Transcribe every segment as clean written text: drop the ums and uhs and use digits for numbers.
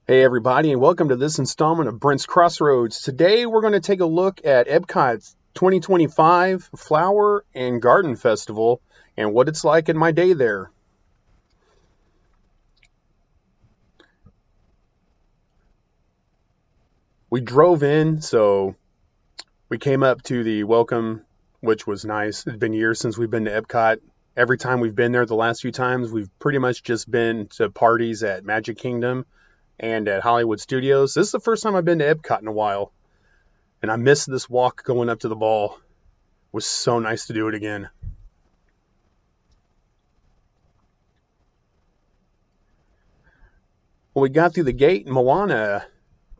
Hey everybody, and welcome to this installment of Brent's Crossroads. Today we're going to take a look at EPCOT's 2025 Flower and Garden Festival and what it's like in my day there. We drove in, so we came up to the welcome, which was nice. It's been years since we've been to EPCOT. Every time we've been there the last few times, we've pretty much just been to parties at Magic Kingdom and at Hollywood Studios. This is the first time I've been to EPCOT in a while, and I missed this walk going up to the ball. It was so nice to do it again. When we got through the gate, Moana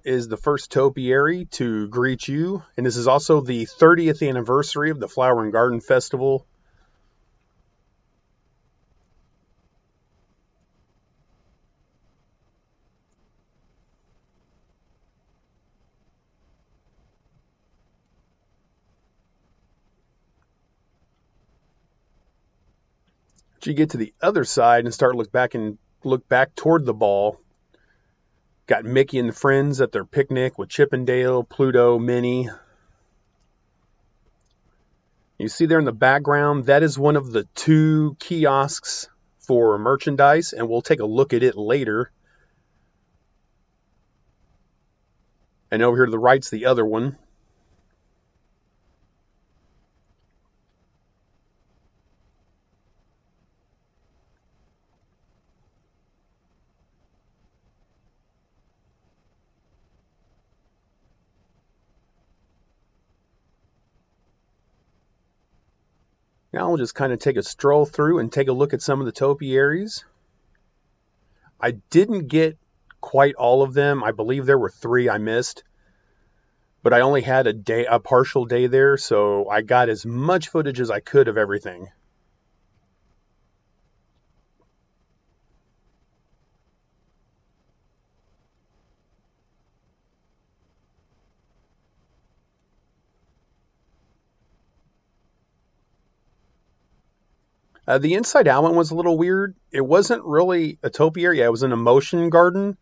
is the first topiary to greet you, and this is also the 30th anniversary of the Flower and Garden Festival. But you get to the other side and look back toward the ball. Got Mickey and the friends at their picnic with Chippendale, Pluto, Minnie. You see there in the background, that is one of the two kiosks for merchandise, and we'll take a look at it later. And over here to the right's the other one. Now we'll just kind of take a stroll through and take a look at some of the topiaries. I didn't get quite all of them. I believe there were 3 I missed, but I only had a partial day there, so I got as much footage as I could of everything. The Inside Out one was a little weird. It wasn't really a topiary. Yeah, it was an emotion garden,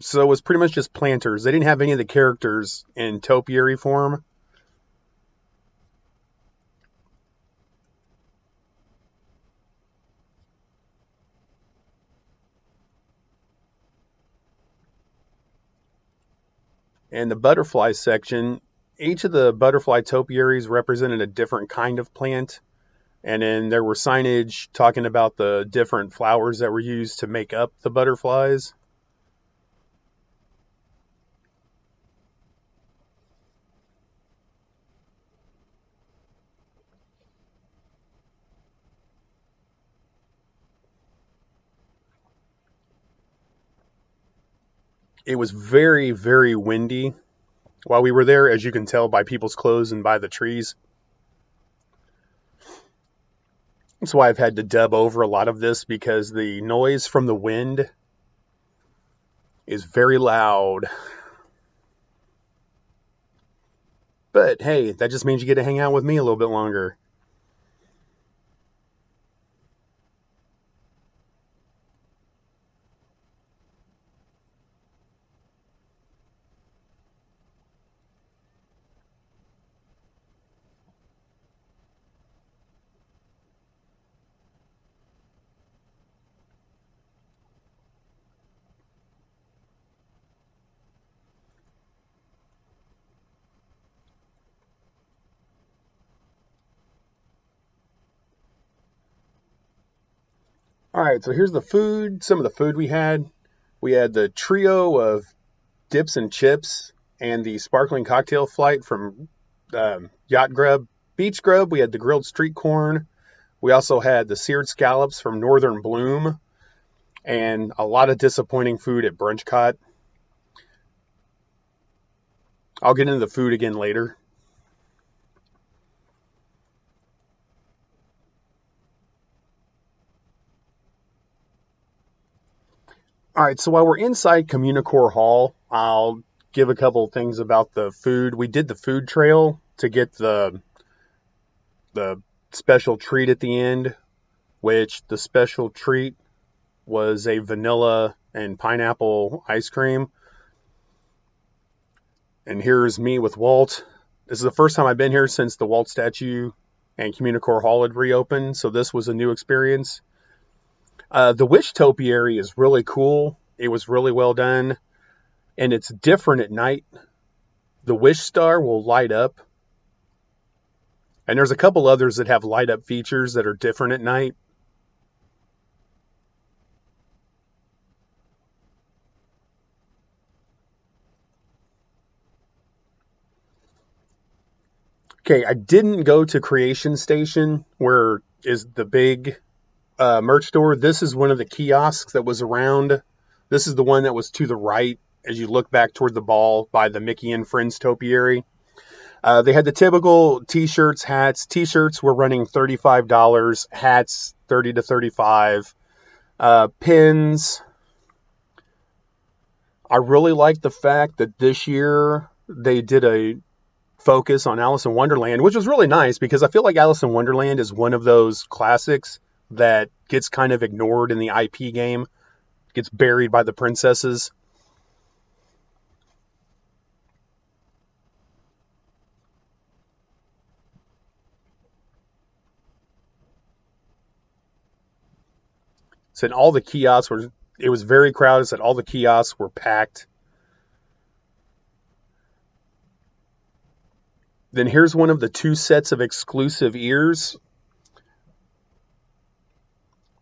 so it was pretty much just planters. They didn't have any of the characters in topiary form. And the butterfly section, each of the butterfly topiaries represented a different kind of plant. And then there were signage talking about the different flowers that were used to make up the butterflies. It was very, very windy while we were there, as you can tell by people's clothes and by the trees. That's why I've had to dub over a lot of this, because the noise from the wind is very loud. But hey, that just means you get to hang out with me a little bit longer. All right, so here's the food. Some of the food we had. We had the trio of dips and chips and the sparkling cocktail flight from Yacht Grub. Beach Grub, we had the grilled street corn. We also had the seared scallops from Northern Bloom and a lot of disappointing food at Brunchcott. I'll get into the food again later. All right, so while we're inside Communicore Hall, I'll give a couple of things about the food. We did the food trail to get the special treat at the end, which the special treat was a vanilla and pineapple ice cream. And here's me with Walt. This is the first time I've been here since the Walt statue and Communicore Hall had reopened, so this was a new experience. The Wish topiary is really cool. It was really well done, and it's different at night. The Wish star will light up, and there's a couple others that have light up features that are different at night. Okay, I didn't go to Creation Station, where is the big merch store. This is one of the kiosks that was around. This is the one that was to the right as you look back toward the ball by the Mickey and Friends topiary. They had the typical t-shirts, hats. T-shirts were running $35, hats $30 to $35. Pins. I really like the fact that this year they did a focus on Alice in Wonderland, which was really nice because I feel like Alice in Wonderland is one of those classics that gets kind of ignored in the IP game, gets buried by the princesses. Said all the kiosks were, it was very crowded. Said all the kiosks were packed. Then here's one of the two sets of exclusive ears.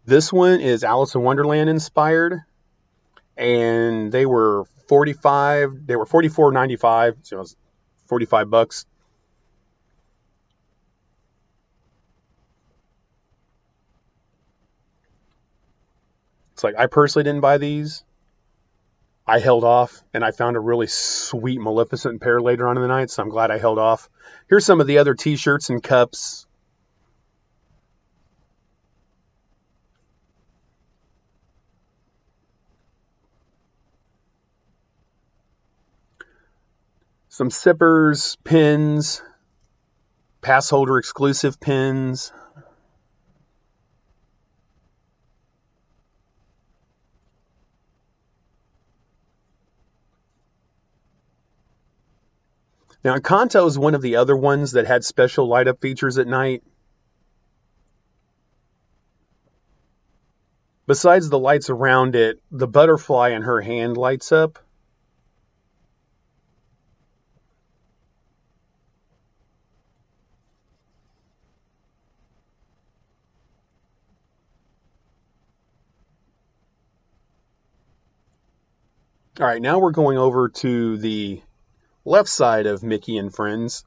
This one is Alice in Wonderland inspired, and they were $44.95, so it was $45. It's like I personally didn't buy these. I held off, and I found a really sweet Maleficent pair later on in the night, so I'm glad I held off. Here's some of the other t-shirts and cups. Some sippers, pins, pass holder exclusive pins. Now, Encanto is one of the other ones that had special light up features at night. Besides the lights around it, the butterfly in her hand lights up. All right, now we're going over to the left side of Mickey and Friends.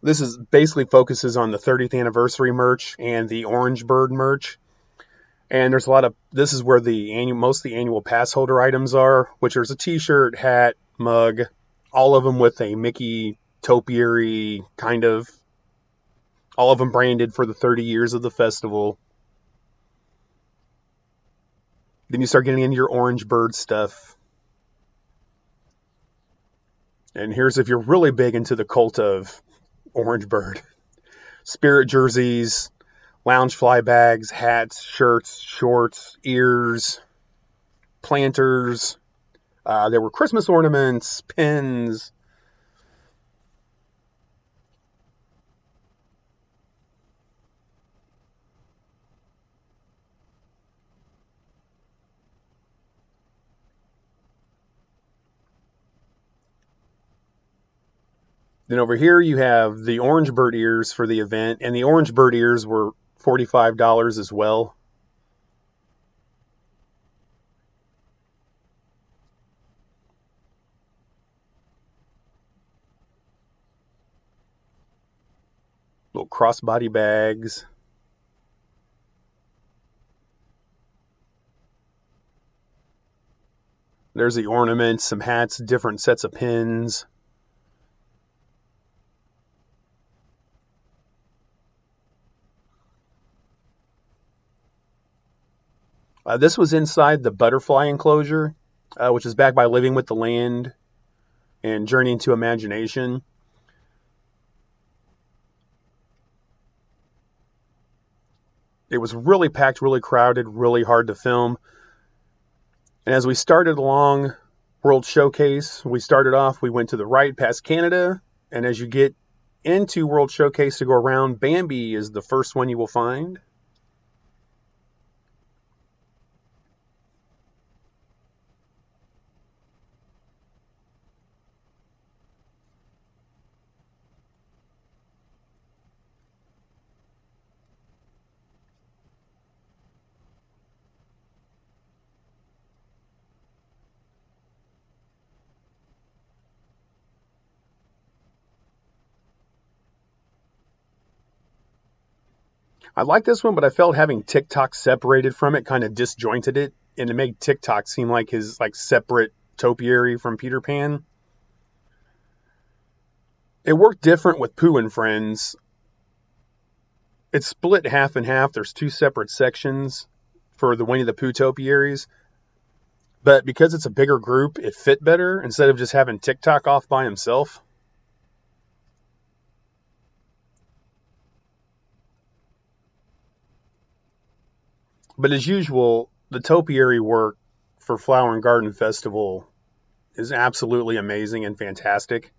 This is basically focuses on the 30th anniversary merch and the Orange Bird merch. And there's a lot of, this is where most of the annual pass holder items are, which there's a t-shirt, hat, mug, all of them with a Mickey topiary kind of, all of them branded for the 30 years of the festival. Then you start getting into your Orange Bird stuff. And here's if you're really big into the cult of Orange Bird. Spirit jerseys, lounge fly bags, hats, shirts, shorts, ears, planters. There were Christmas ornaments, pins. Then over here you have the Orange Bird ears for the event, and the Orange Bird ears were $45 as well. Little crossbody bags. There's the ornaments, some hats, different sets of pins. This was inside the butterfly enclosure, which is backed by Living with the Land and Journey into Imagination. It was really packed, really crowded, really hard to film. And as we started along World Showcase, we started off, we went to the right past Canada. And as you get into World Showcase to go around, Bambi is the first one you will find. I like this one, but I felt having TikTok separated from it kind of disjointed it, and it made TikTok seem like his like separate topiary from Peter Pan. It worked different with Pooh and Friends. It's split half and half. There's two separate sections for the Winnie the Pooh topiaries, but because it's a bigger group, it fit better instead of just having TikTok off by himself. But as usual, the topiary work for Flower and Garden Festival is absolutely amazing and fantastic.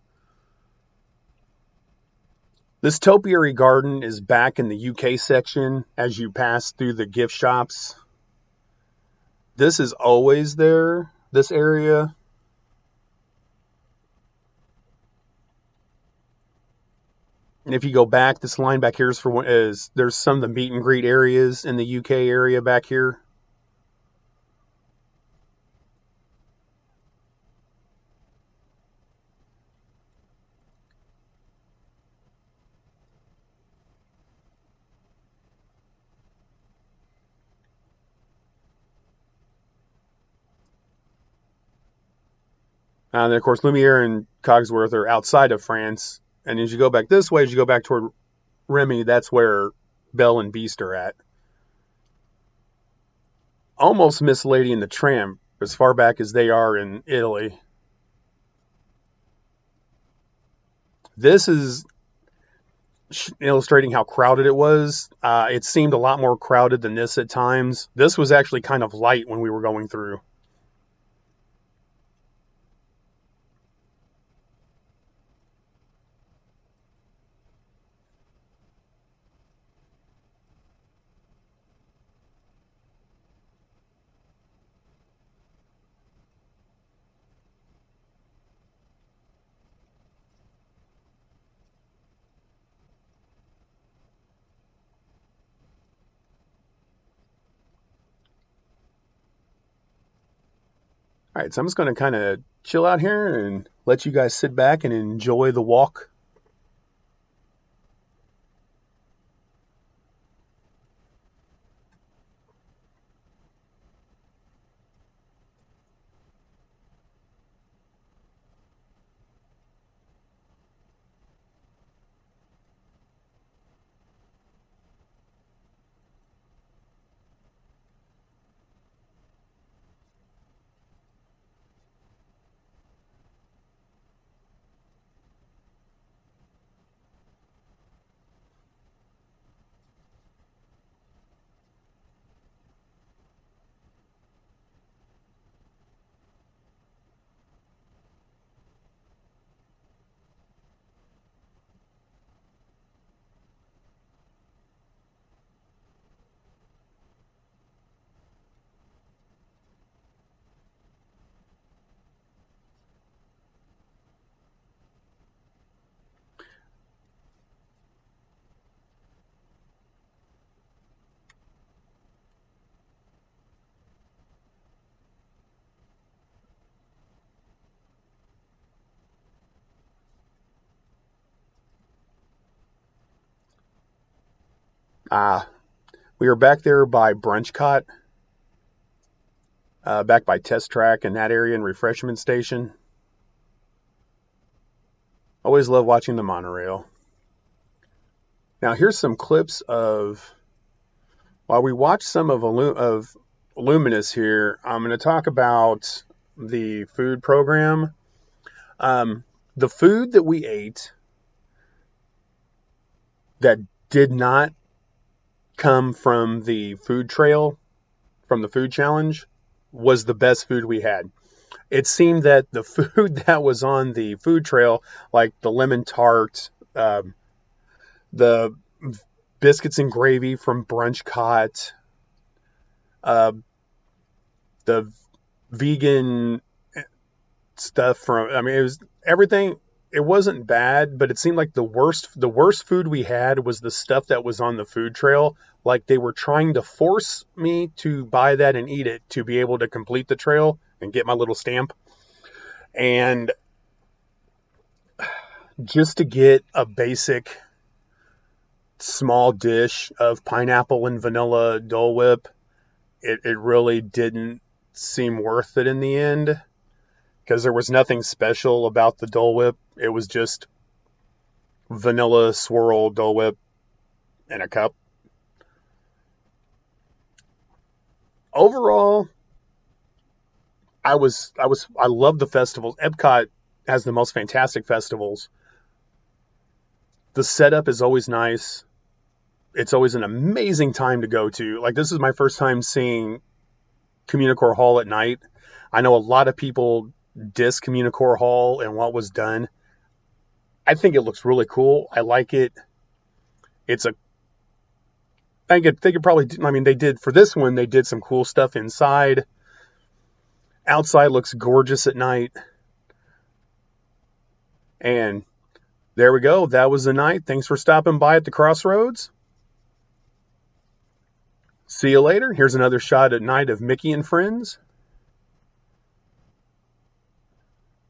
This topiary garden is back in the UK section as you pass through the gift shops. This is always there, this area. And if you go back, this line back here is there's some of the meet and greet areas in the UK area back here. And then, of course, Lumiere and Cogsworth are outside of France. And as you go back this way, as you go back toward Remy, that's where Belle and Beast are at. Almost miss Lady and the Tramp as far back as they are in Italy. This is illustrating how crowded it was. It seemed a lot more crowded than this at times. This was actually kind of light when we were going through. All right, so I'm just going to kind of chill out here and let you guys sit back and enjoy the walk. We are back there by Brunchcott, back by Test Track and that area and Refreshment Station. Always love watching the monorail. Now here's some clips of, while we watch some of Luminous here, I'm going to talk about the food program. The food that we ate that did not come from the food trail, from the food challenge, was the best food we had. It seemed that the food that was on the food trail, like the lemon tart, the biscuits and gravy from Brunch Cot, uh, the vegan stuff from, I mean, it was everything. It wasn't bad, but it seemed like the worst food we had was the stuff that was on the food trail. Like they were trying to force me to buy that and eat it to be able to complete the trail and get my little stamp. And just to get a basic small dish of pineapple and vanilla Dole Whip, it really didn't seem worth it in the end because there was nothing special about the Dole Whip. It was just vanilla swirl Dole Whip in a cup. Overall, I love the festivals. Epcot has the most fantastic festivals. The setup is always nice. It's always an amazing time to go to. Like this is my first time seeing Communicore Hall at night. I know a lot of people diss Communicore Hall and what was done. I think it looks really cool. I like it. It's a they could probably, I mean, they did for this one, they did some cool stuff inside. Outside looks gorgeous at night. And there we go. That was the night. Thanks for stopping by at the Crossroads. See you later. Here's another shot at night of Mickey and Friends.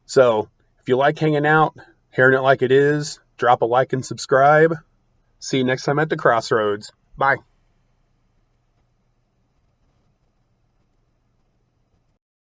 So if you like hanging out, hearing it like it is, drop a like and subscribe. See you next time at the Crossroads. Bye.